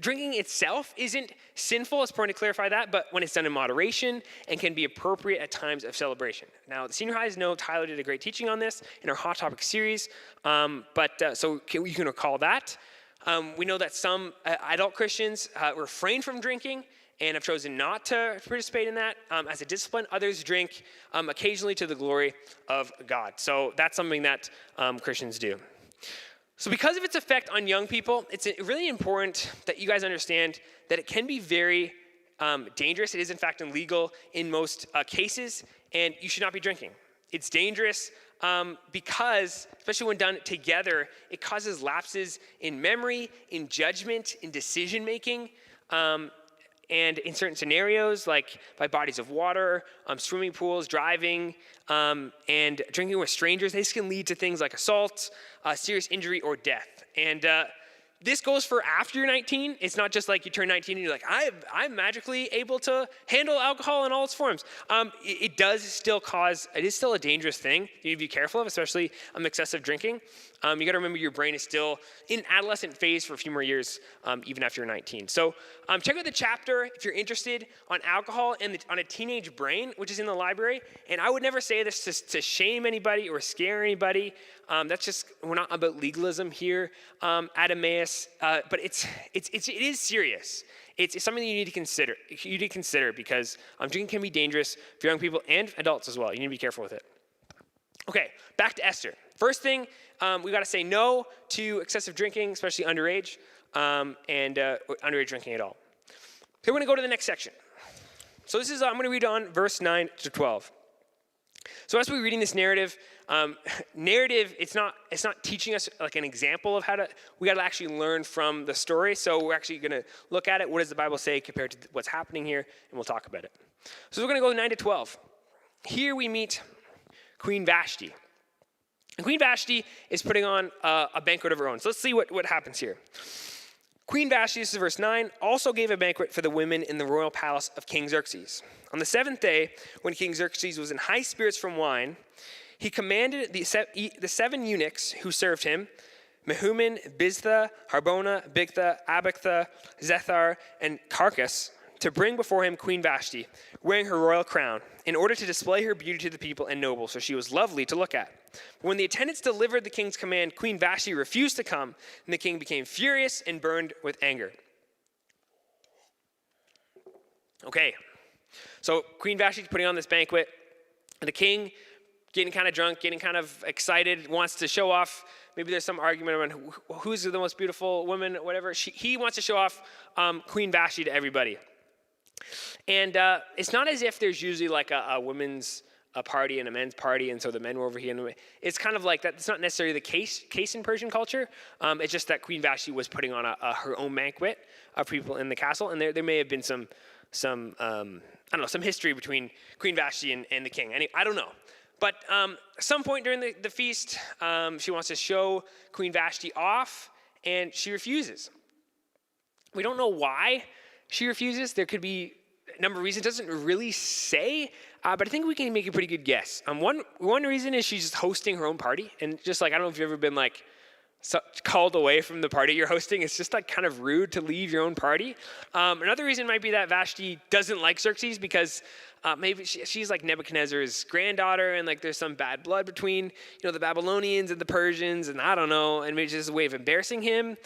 drinking itself isn't sinful, it's important to clarify that, but when it's done in moderation and can be appropriate at times of celebration. Now, the senior highs know Tyler did a great teaching on this in our Hot Topic series, so you can recall that. We know that some adult Christians refrain from drinking and have chosen not to participate in that as a discipline. Others drink occasionally to the glory of God. So that's something that Christians do. So because of its effect on young people, it's really important that you guys understand that it can be very dangerous. It is, in fact, illegal in most cases, and you should not be drinking. It's dangerous because, especially when done together, it causes lapses in memory, in judgment, in decision-making, and in certain scenarios, like by bodies of water, swimming pools, driving, and drinking with strangers, this can lead to things like assault, serious injury, or death. And this goes for after you're 19. It's not just like you turn 19 and you're like, I'm magically able to handle alcohol in all its forms. It is still a dangerous thing you need to be careful of, especially excessive drinking. You got to remember your brain is still in adolescent phase for a few more years, even after you're 19. So check out the chapter if you're interested on alcohol and on a teenage brain, which is in the library. And I would never say this to shame anybody or scare anybody. We're not about legalism here at Emmaus, but it is serious. It's something that you need to consider. You need to consider because drinking can be dangerous for young people and adults as well. You need to be careful with it. Okay, back to Esther. First thing, we got to say no to excessive drinking, especially underage, and underage drinking at all. Here we're going to go to the next section. So this is, I'm going to read on verse 9 to 12. So as we're reading this narrative, it's not teaching us like an example of how to, we got to actually learn from the story. So we're actually going to look at it. What does the Bible say compared to what's happening here? And we'll talk about it. So we're going to go 9 to 12. Here we meet Queen Vashti. And Queen Vashti is putting on a banquet of her own. So let's see what happens here. Queen Vashti, this is verse 9, also gave a banquet for the women in the royal palace of King Xerxes. On the 7th day, when King Xerxes was in high spirits from wine, he commanded the 7 eunuchs who served him, Mehuman, Biztha, Harbona, Bigtha, Abagtha, Zethar, and Carcass, to bring before him Queen Vashti, wearing her royal crown, in order to display her beauty to the people and nobles, so she was lovely to look at. But when the attendants delivered the king's command, Queen Vashti refused to come, and the king became furious and burned with anger. Okay, so Queen Vashti is putting on this banquet, and the king getting kind of drunk, getting kind of excited, wants to show off. Maybe there's some argument around who's the most beautiful woman, whatever. He wants to show off Queen Vashti to everybody. And it's not as if there's usually like a women's party and a men's party, and so the men were over here. It's kind of like that. It's not necessarily the case in Persian culture. It's just that Queen Vashti was putting on her own banquet of people in the castle, and there may have been some history between Queen Vashti and the king. I don't know. But at some point during the feast, she wants to show Queen Vashti off, and she refuses. We don't know why she refuses. There could be a number of reasons. It doesn't really say, but I think we can make a pretty good guess. One reason is she's just hosting her own party, and just like, I don't know if you've ever been like called away from the party you're hosting. It's just like kind of rude to leave your own party. Another reason might be that Vashti doesn't like Xerxes because maybe she's like Nebuchadnezzar's granddaughter, and like there's some bad blood between the Babylonians and the Persians, and I don't know, and maybe it's just a way of embarrassing him.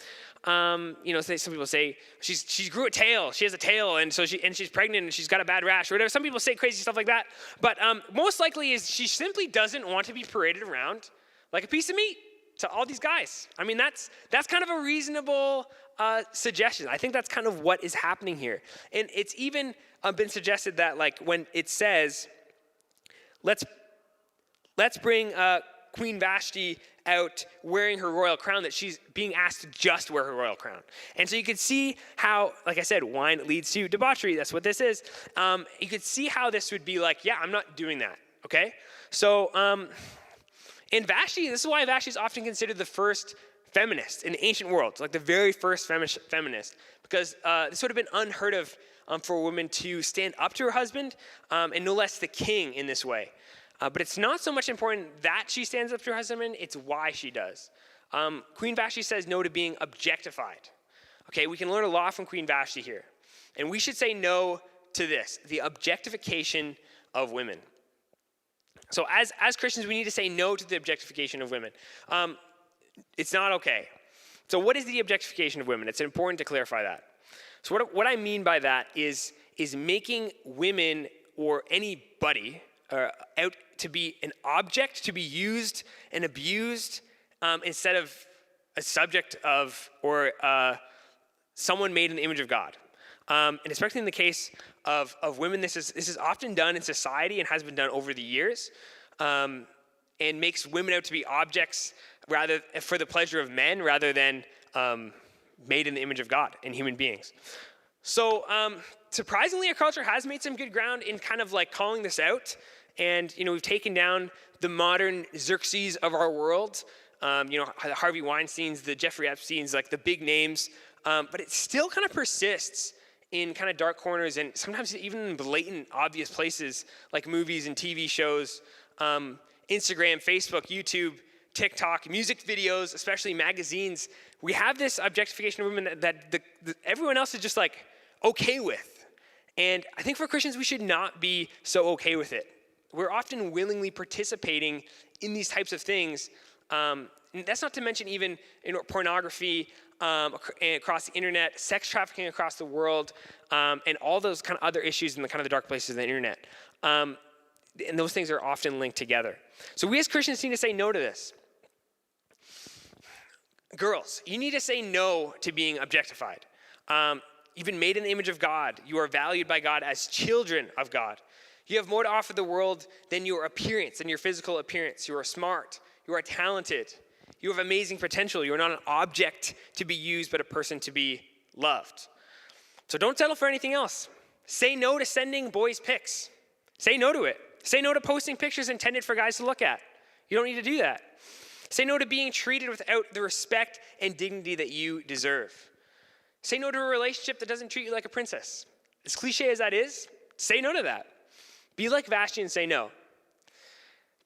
Some people say she grew a tail. She has a tail, and so she's pregnant and she's got a bad rash or whatever. Some people say crazy stuff like that, but most likely is she simply doesn't want to be paraded around like a piece of meat to all these guys. I mean, that's kind of a reasonable suggestion. I think that's kind of what is happening here. And it's even been suggested that like when it says, let's bring Queen Vashti out wearing her royal crown, that she's being asked to just wear her royal crown. And so you could see how, like I said, wine leads to debauchery. That's what this is. You could see how this would be like, yeah, I'm not doing that, okay? So, and Vashti, this is why Vashti is often considered the first feminist in the ancient world, like the very first feminist, because this would have been unheard of for a woman to stand up to her husband, and no less the king in this way. But it's not so much important that she stands up to her husband, it's why she does. Queen Vashti says no to being objectified. Okay, we can learn a lot from Queen Vashti here. And we should say no to this, the objectification of women. So as Christians, we need to say no to the objectification of women. It's not okay. So what is the objectification of women? It's important to clarify that. So what I mean by that is making women or anybody out to be an object to be used and abused instead of a subject of or someone made in the image of God. And especially in the case of women, this is often done in society and has been done over the years, and makes women out to be objects rather for the pleasure of men rather than made in the image of God and human beings. So surprisingly, our culture has made some good ground in kind of like calling this out. And, we've taken down the modern Xerxes of our world, the Harvey Weinsteins, the Jeffrey Epsteins, like the big names. But it still kind of persists in kind of dark corners and sometimes even in blatant, obvious places like movies and TV shows, Instagram, Facebook, YouTube, TikTok, music videos, especially magazines. We have this objectification of women that everyone else is just like okay with. And I think for Christians, we should not be so okay with it. We're often willingly participating in these types of things. And that's not to mention even pornography across the internet, sex trafficking across the world, and all those kind of other issues in the kind of the dark places of the internet. And those things are often linked together. So we as Christians need to say no to this. Girls, you need to say no to being objectified. You've been made in the image of God. You are valued by God as children of God. You have more to offer the world than your appearance and your physical appearance. You are smart. You are talented. You have amazing potential. You are not an object to be used, but a person to be loved. So don't settle for anything else. Say no to sending boys pics. Say no to it. Say no to posting pictures intended for guys to look at. You don't need to do that. Say no to being treated without the respect and dignity that you deserve. Say no to a relationship that doesn't treat you like a princess. As cliche as that is, say no to that. Be like Vashti and say no.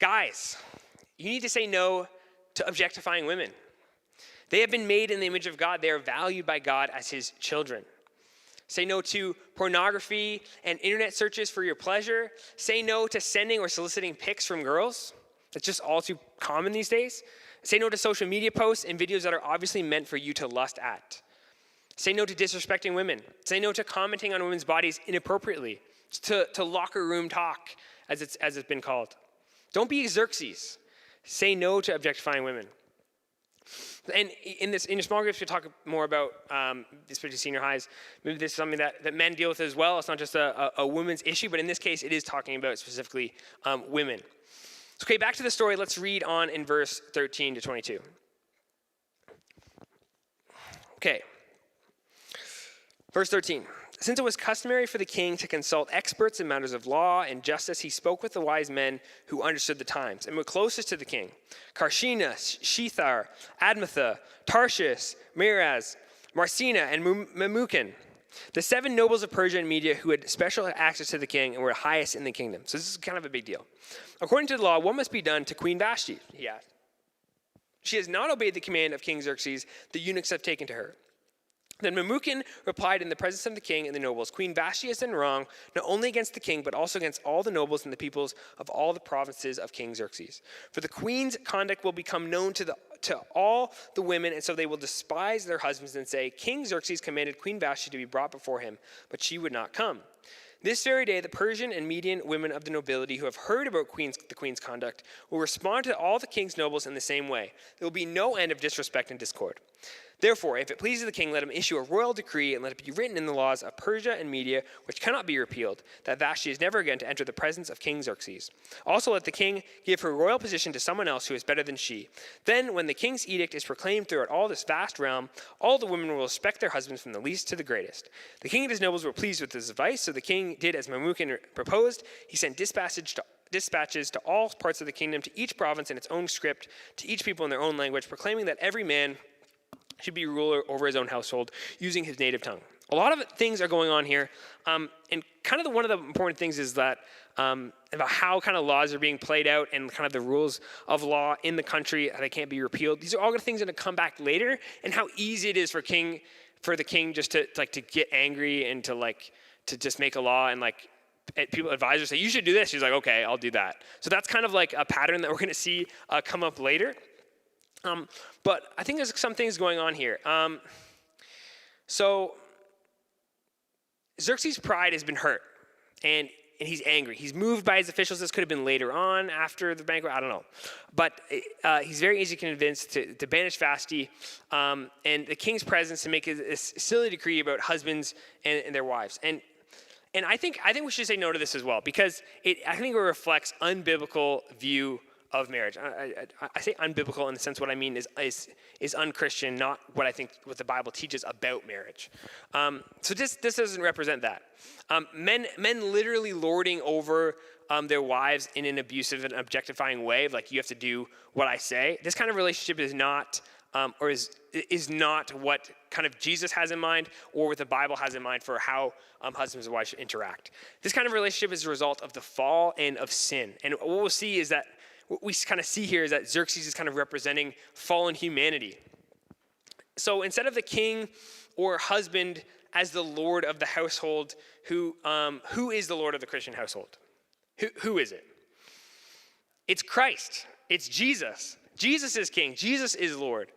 Guys, you need to say no to objectifying women. They have been made in the image of God. They are valued by God as his children. Say no to pornography and internet searches for your pleasure. Say no to sending or soliciting pics from girls. That's just all too common these days. Say no to social media posts and videos that are obviously meant for you to lust at. Say no to disrespecting women. Say no to commenting on women's bodies inappropriately. To locker room talk, as it's been called. Don't be Xerxes. Say no to objectifying women. And in your small groups, you'll talk more about, especially senior highs, maybe this is something that men deal with as well. It's not just a women's issue, but in this case, it is talking about specifically women. So, okay, back to the story. Let's read on in verse 13 to 22. Okay. Verse 13. Since it was customary for the king to consult experts in matters of law and justice, he spoke with the wise men who understood the times and were closest to the king. Karshena, Shethar, Admatha, Tarshish, Miraz, Marcina, and Memucan, the 7 nobles of Persia and Media who had special access to the king and were highest in the kingdom. So this is kind of a big deal. According to the law, what must be done to Queen Vashti? He asked. She has not obeyed the command of King Xerxes. The eunuchs have taken to her. Then Memucan replied in the presence of the king and the nobles, Queen Vashti has done wrong, not only against the king, but also against all the nobles and the peoples of all the provinces of King Xerxes. For the queen's conduct will become known to all the women, and so they will despise their husbands and say, King Xerxes commanded Queen Vashti to be brought before him, but she would not come. This very day, the Persian and Median women of the nobility who have heard about the queen's conduct will respond to all the king's nobles in the same way. There will be no end of disrespect and discord. Therefore, if it pleases the king, let him issue a royal decree and let it be written in the laws of Persia and Media, which cannot be repealed, that Vashti is never again to enter the presence of King Xerxes. Also let the king give her royal position to someone else who is better than she. Then, when the king's edict is proclaimed throughout all this vast realm, all the women will respect their husbands from the least to the greatest. The king and his nobles were pleased with this advice, so the king did as Memucan proposed. He sent dispatches to all parts of the kingdom, to each province in its own script, to each people in their own language, proclaiming that every man should be ruler over his own household using his native tongue. A lot of things are going on here, and kind of one of the important things is that about how kind of laws are being played out and kind of the rules of law in the country, they can't be repealed. These are all the things that come back later, and how easy it is for the king just to get angry and to just make a law and people advisors say you should do this. He's like, okay, I'll do that. So that's kind of like a pattern that we're going to see come up later. But I think there's some things going on here. So Xerxes' pride has been hurt, and he's angry. He's moved by his officials. This could have been later on, after the banquet, I don't know. But he's very easily convinced to banish Vashti and the king's presence to make this silly decree about husbands and their wives. And I think we should say no to this as well, because I think it reflects unbiblical view of marriage. I say unbiblical in the sense what I mean is unchristian, not what I think what the Bible teaches about marriage. So this doesn't represent that. Men literally lording over their wives in an abusive and objectifying way, like you have to do what I say. This kind of relationship is not is not what kind of Jesus has in mind or what the Bible has in mind for how husbands and wives should interact. This kind of relationship is a result of the fall and of sin. And what we'll see is that what we kind of see here is that Xerxes is kind of representing fallen humanity. So instead of the king or husband as the lord of the household, who is the lord of the Christian household? Who is it? It's Christ. It's Jesus. Jesus is king. Jesus is Lord.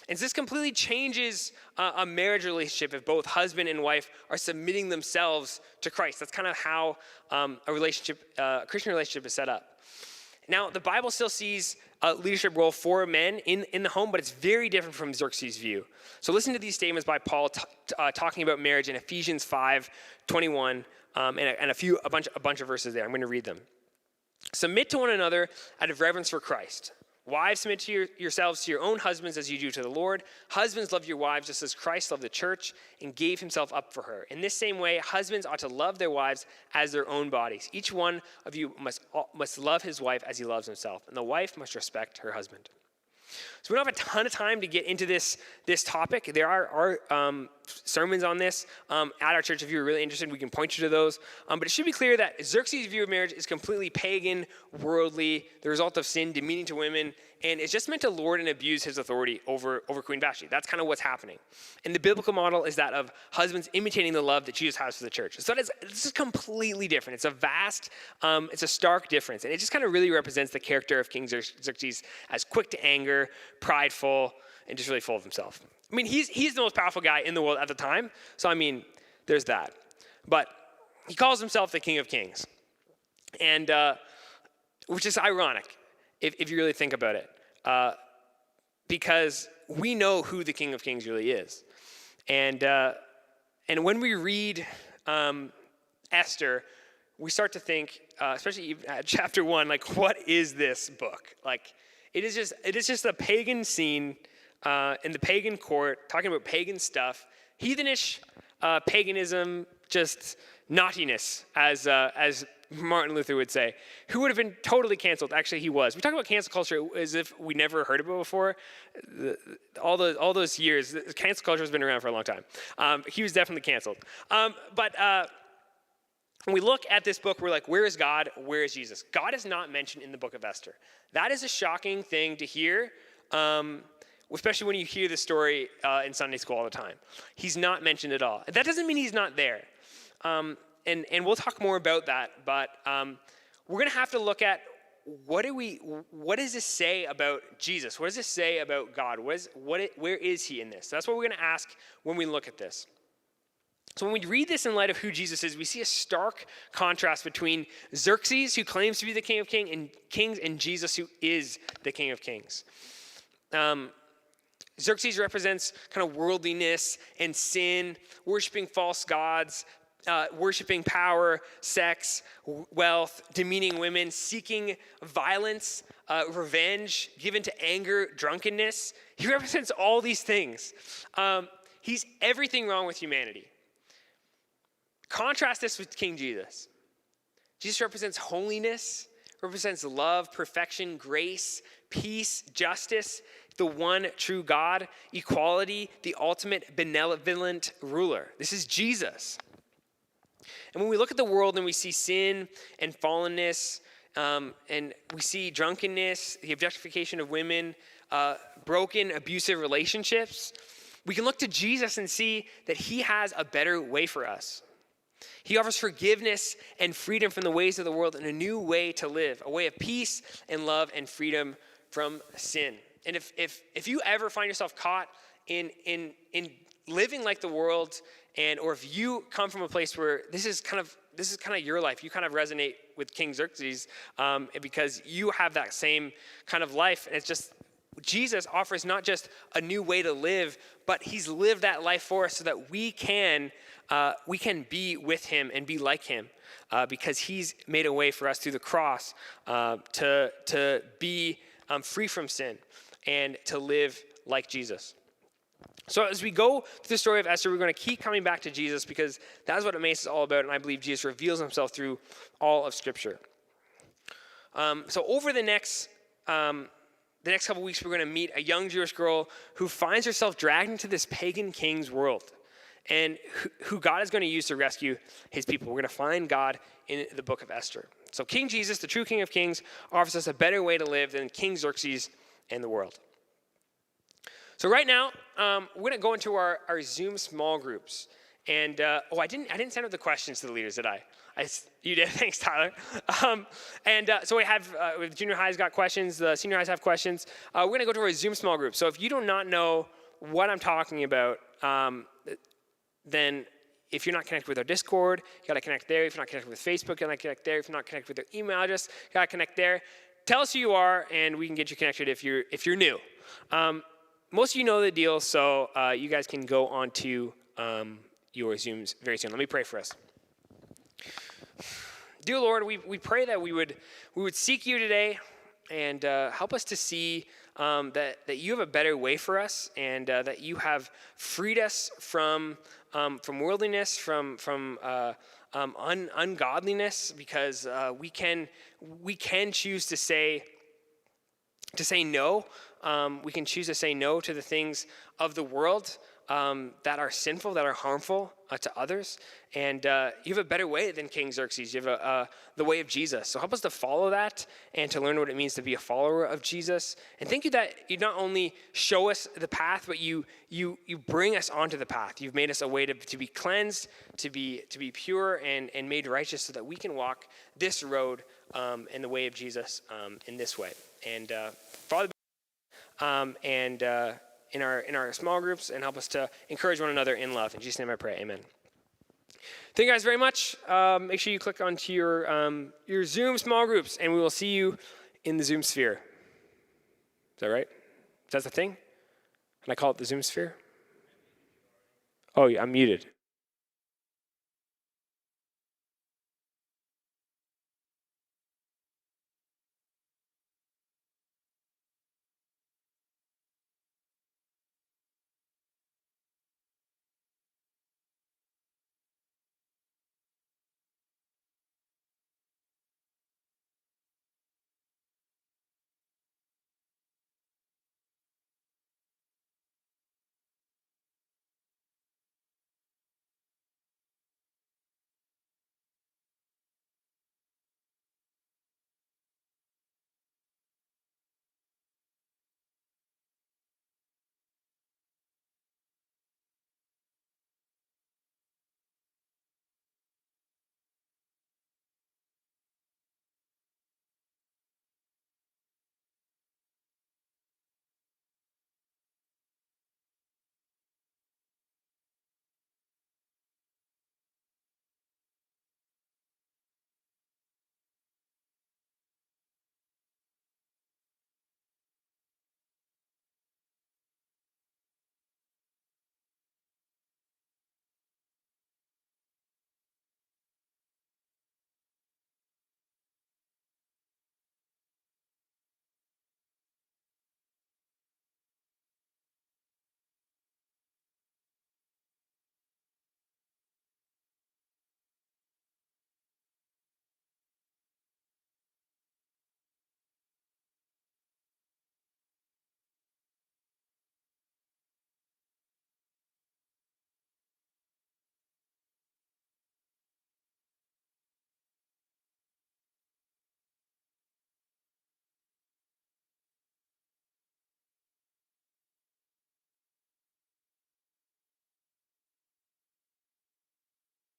And so this completely changes a marriage relationship if both husband and wife are submitting themselves to Christ. That's kind of how a Christian relationship is set up. Now, the Bible still sees a leadership role for men in the home, but it's very different from Xerxes' view. So listen to these statements by Paul talking about marriage in Ephesians 5:21 and a bunch of verses there. I'm going to read them. Submit to one another out of reverence for Christ. Wives, submit to yourselves to your own husbands as you do to the Lord. Husbands, love your wives just as Christ loved the church and gave himself up for her. In this same way, husbands ought to love their wives as their own bodies. Each one of you must love his wife as he loves himself, and the wife must respect her husband. So we don't have a ton of time to get into this topic. There are sermons on this at our church. If you're really interested, we can point you to those. But it should be clear that Xerxes' view of marriage is completely pagan, worldly, the result of sin, demeaning to women, and it's just meant to lord and abuse his authority over Queen Vashti. That's kind of what's happening. And the biblical model is that of husbands imitating the love that Jesus has for the church. So this is completely different. It's a vast, it's a stark difference. And it just kind of really represents the character of King Xerxes as quick to anger, prideful, and just really full of himself. I mean, he's the most powerful guy in the world at the time. So, I mean, there's that. But he calls himself the King of Kings. And which is ironic if you really think about it, because we know who the King of Kings really is. And when we read Esther, we start to think, especially at chapter 1, like, what is this book? Like, it is just a pagan scene in the pagan court, talking about pagan stuff, heathenish paganism, just naughtiness, as Martin Luther would say, who would have been totally canceled. Actually, he was. We talk about cancel culture as if we never heard of it before. All those years, cancel culture has been around for a long time. He was definitely canceled. But when we look at this book, we're like, where is God? Where is Jesus? God is not mentioned in the book of Esther. That is a shocking thing to hear, especially when you hear the story in Sunday school all the time. He's not mentioned at all. That doesn't mean he's not there. And we'll talk more about that, but we're going to have to look at what does this say about Jesus? What does this say about God? Where is he in this? So that's what we're going to ask when we look at this. So when we read this in light of who Jesus is, we see a stark contrast between Xerxes, who claims to be the King of Kings, and Jesus, who is the King of Kings. Xerxes represents kind of worldliness and sin, worshiping false gods, worshiping power, sex, wealth, demeaning women, seeking violence, revenge, given to anger, drunkenness. He represents all these things. He's everything wrong with humanity. Contrast this with King Jesus. Jesus represents holiness, represents love, perfection, grace, peace, justice, the one true God, equality, the ultimate benevolent ruler. This is Jesus. And when we look at the world and we see sin and fallenness, and we see drunkenness, the objectification of women, broken, abusive relationships, we can look to Jesus and see that he has a better way for us. He offers forgiveness and freedom from the ways of the world and a new way to live, a way of peace and love and freedom from sin. And if you ever find yourself caught in living like the world, or if you come from a place where this is kind of your life, you kind of resonate with King Xerxes because you have that same kind of life, and it's just Jesus offers not just a new way to live, but he's lived that life for us so that we can be with him and be like him because he's made a way for us through the cross to be free from sin and to live like Jesus. So as we go through the story of Esther, we're going to keep coming back to Jesus because that's what Emmaus is all about, and I believe Jesus reveals himself through all of Scripture. So over the next couple weeks, we're going to meet a young Jewish girl who finds herself dragged into this pagan king's world, and who God is going to use to rescue his people. We're going to find God in the book of Esther. So King Jesus, the true King of Kings, offers us a better way to live than King Xerxes and the world. So right now, we're going to go into our Zoom small groups. And, I didn't send out the questions to the leaders, did I? You did? Thanks, Tyler. So we have the junior highs got questions. The senior highs have questions. We're going to go to our Zoom small group. So if you do not know what I'm talking about, then if you're not connected with our Discord, you got to connect there. If you're not connected with Facebook, you got to connect there. If you're not connected with their email address, you got to connect there. Tell us who you are, and we can get you connected if you're new. Most of you know the deal, so you guys can go on to your Zooms very soon. Let me pray for us. Dear Lord, we pray that we would seek you today and help us to see that you have a better way for us, and that you have freed us from worldliness, from ungodliness, because we can choose to say no. We can choose to say no to the things of the world that are sinful, that are harmful to others. And you have a better way than King Xerxes. You have the way of Jesus. So help us to follow that and to learn what it means to be a follower of Jesus. And thank you that you not only show us the path, but you bring us onto the path. You've made us a way to be cleansed, to be pure and made righteous, so that we can walk this road in the way of Jesus in this way. And Father, in our small groups, and help us to encourage one another in love. In Jesus' name I pray, amen. Thank you guys very much. Make sure you click onto your Zoom small groups, and we will see you in the Zoom sphere. Is that right? Is that the thing? Can I call it the Zoom sphere? Oh, yeah, I'm muted.